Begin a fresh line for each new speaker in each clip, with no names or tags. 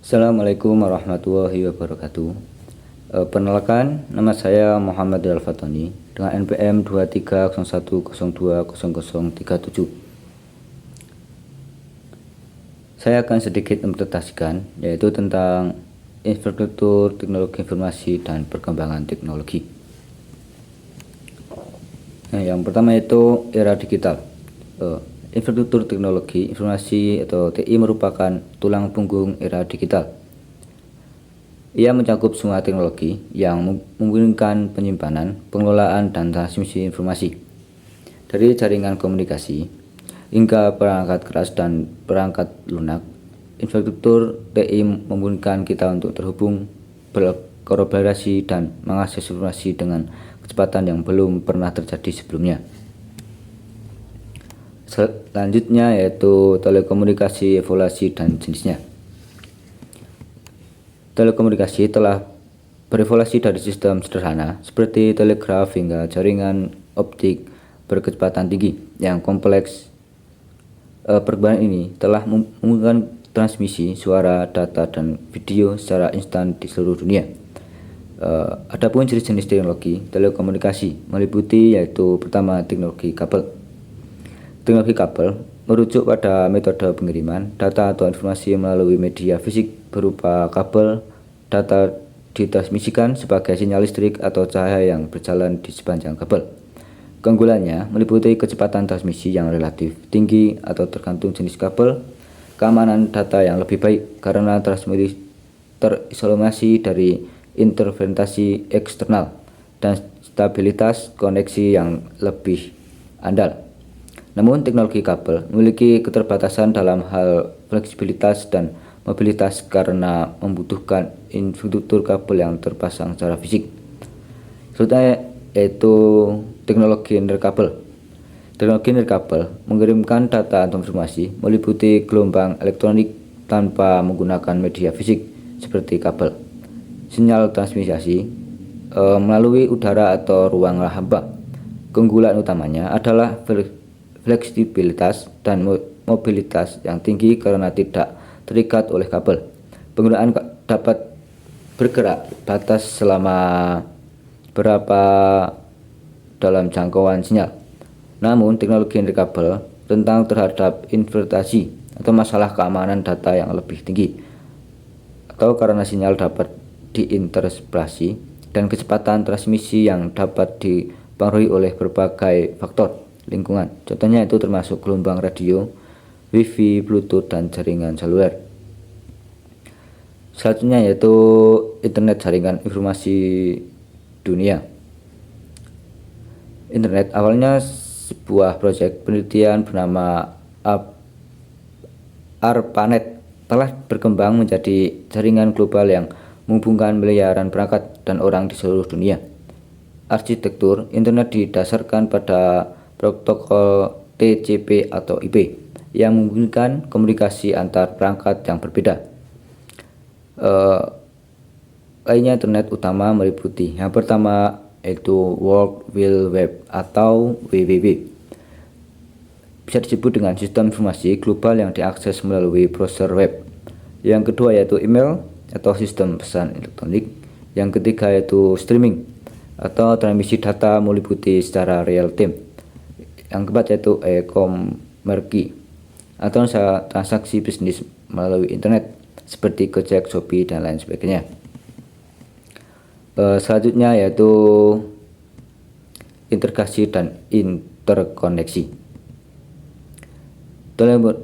Assalamualaikum warahmatullahi wabarakatuh. Perkenalkan, nama saya Muhammad Al-Fatani dengan NPM 2301020037. Saya akan sedikit mempresentasikan yaitu tentang infrastruktur teknologi informasi dan perkembangan teknologi. Nah, yang pertama itu era digital. Infrastruktur teknologi informasi atau TI merupakan tulang punggung era digital. Ia mencakup semua teknologi yang memungkinkan penyimpanan, pengelolaan, dan transmisi informasi, dari jaringan komunikasi hingga perangkat keras dan perangkat lunak. Infrastruktur TI memungkinkan kita untuk terhubung, berkolaborasi, dan mengakses informasi dengan kecepatan yang belum pernah terjadi sebelumnya. Selanjutnya yaitu telekomunikasi, evolusi dan jenisnya. Telekomunikasi telah berevolusi dari sistem sederhana seperti telegraf hingga jaringan optik berkecepatan tinggi yang kompleks. Perkembangan ini telah memungkinkan transmisi suara, data, dan video secara instan di seluruh dunia. Adapun jenis-jenis teknologi telekomunikasi meliputi yaitu pertama teknologi kabel. Teknologi kabel merujuk pada metode pengiriman data atau informasi melalui media fisik berupa kabel. Data ditransmisikan sebagai sinyal listrik atau cahaya yang berjalan di sepanjang kabel. Keunggulannya meliputi kecepatan transmisi yang relatif tinggi atau tergantung jenis kabel, keamanan data yang lebih baik karena transmisi terisolasi dari interferensi eksternal, dan stabilitas koneksi yang lebih andal. Namun teknologi kabel memiliki keterbatasan dalam hal fleksibilitas dan mobilitas karena membutuhkan infrastruktur kabel yang terpasang secara fisik. Selanjutnya yaitu teknologi nirkabel. Teknologi nirkabel mengirimkan data atau informasi meliputi gelombang elektronik tanpa menggunakan media fisik seperti kabel. Sinyal transmisi melalui udara atau ruang hampa. Keunggulan utamanya adalah fleksibilitas dan mobilitas yang tinggi karena tidak terikat oleh kabel. Penggunaan dapat bergerak batas selama berapa dalam jangkauan sinyal. Namun teknologi nirkabel rentan terhadap invertasi atau masalah keamanan data yang lebih tinggi, atau karena sinyal dapat diinterpretasi dan kecepatan transmisi yang dapat dipengaruhi oleh berbagai faktor lingkungan. Contohnya itu termasuk gelombang radio, wifi, bluetooth, dan jaringan seluler. Selanjutnya yaitu internet jaringan informasi dunia. Internet awalnya sebuah proyek penelitian bernama ARPANET telah berkembang menjadi jaringan global yang menghubungkan miliaran perangkat dan orang di seluruh dunia. Arsitektur internet didasarkan pada protokol TCP atau IP yang memungkinkan komunikasi antar perangkat yang berbeda. Lainnya internet utama meliputi yang pertama yaitu World Wide Web atau WWW. Bisa disebut dengan sistem informasi global yang diakses melalui browser web. Yang kedua yaitu email atau sistem pesan elektronik. Yang ketiga yaitu streaming atau transmisi data meliputi secara real time. Yang keempat yaitu e-commerce atau transaksi bisnis melalui internet seperti Gojek, Shopee, dan lain sebagainya. Selanjutnya yaitu integrasi dan interkoneksi.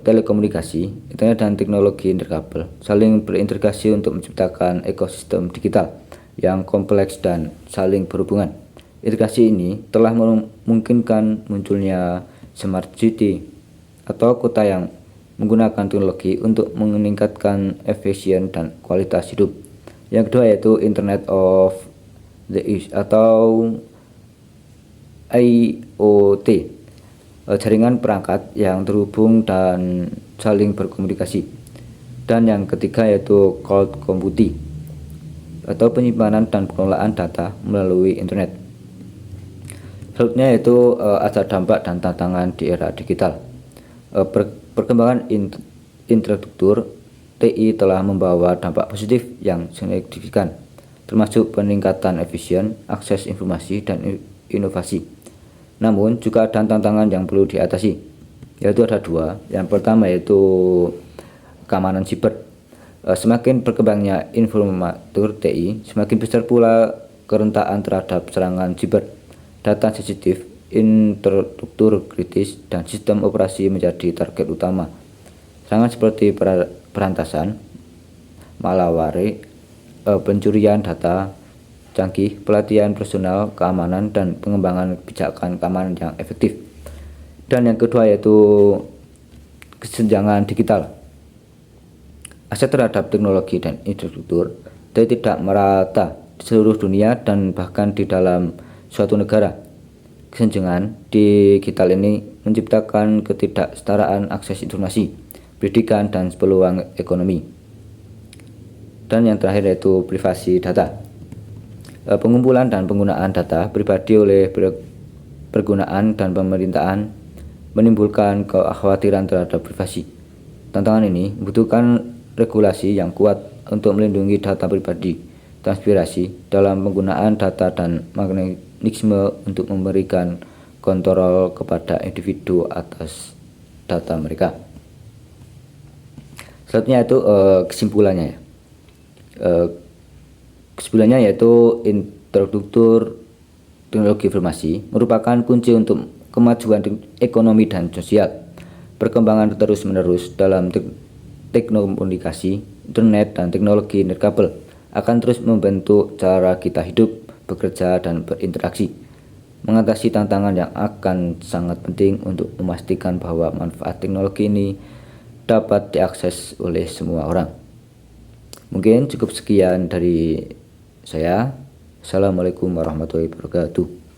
Telekomunikasi, internet, dan teknologi nirkabel saling berintegrasi untuk menciptakan ekosistem digital yang kompleks dan saling berhubungan. Integrasi ini telah memungkinkan munculnya smart city atau kota yang menggunakan teknologi untuk meningkatkan efisien dan kualitas hidup. Yang kedua yaitu Internet of the atau IoT, jaringan perangkat yang terhubung dan saling berkomunikasi. Dan yang ketiga yaitu cloud computing atau penyimpanan dan pengelolaan data melalui internet. Selanjutnya yaitu ada dampak dan tantangan di era digital. Perkembangan infrastruktur TI telah membawa dampak positif yang signifikan, termasuk peningkatan efisien, akses informasi, dan inovasi. Namun juga ada tantangan yang perlu diatasi, yaitu ada dua. Yang pertama yaitu keamanan siber. Semakin berkembangnya infrastruktur TI, semakin besar pula kerentaan terhadap serangan siber. Data sensitif, infrastruktur kritis, dan sistem operasi menjadi target utama. Serangan seperti perantasan, malware, pencurian data canggih, pelatihan personal keamanan, dan pengembangan kebijakan keamanan yang efektif. Dan yang kedua yaitu kesenjangan digital. Akses terhadap teknologi dan infrastruktur tidak merata di seluruh dunia dan bahkan di dalam suatu negara. Kesenjangan digital ini menciptakan ketidaksetaraan akses informasi, pendidikan, dan peluang ekonomi. Dan yang terakhir yaitu privasi data. Pengumpulan dan penggunaan data pribadi oleh pergunaan dan pemerintahan menimbulkan kekhawatiran terhadap privasi. Tantangan ini membutuhkan regulasi yang kuat untuk melindungi data pribadi, transparansi dalam penggunaan data, dan mekanisme untuk memberikan kontrol kepada individu atas data mereka. Selanjutnya itu kesimpulannya ya. Kesimpulannya yaitu infrastruktur teknologi informasi merupakan kunci untuk kemajuan ekonomi dan sosial. Perkembangan terus-menerus dalam teknokomunikasi, internet, dan teknologi nirkabel akan terus membentuk cara kita hidup, bekerja, dan berinteraksi. Mengatasi tantangan yang akan sangat penting untuk memastikan bahwa manfaat teknologi ini dapat diakses oleh semua orang. Mungkin cukup sekian dari saya. Assalamualaikum warahmatullahi wabarakatuh.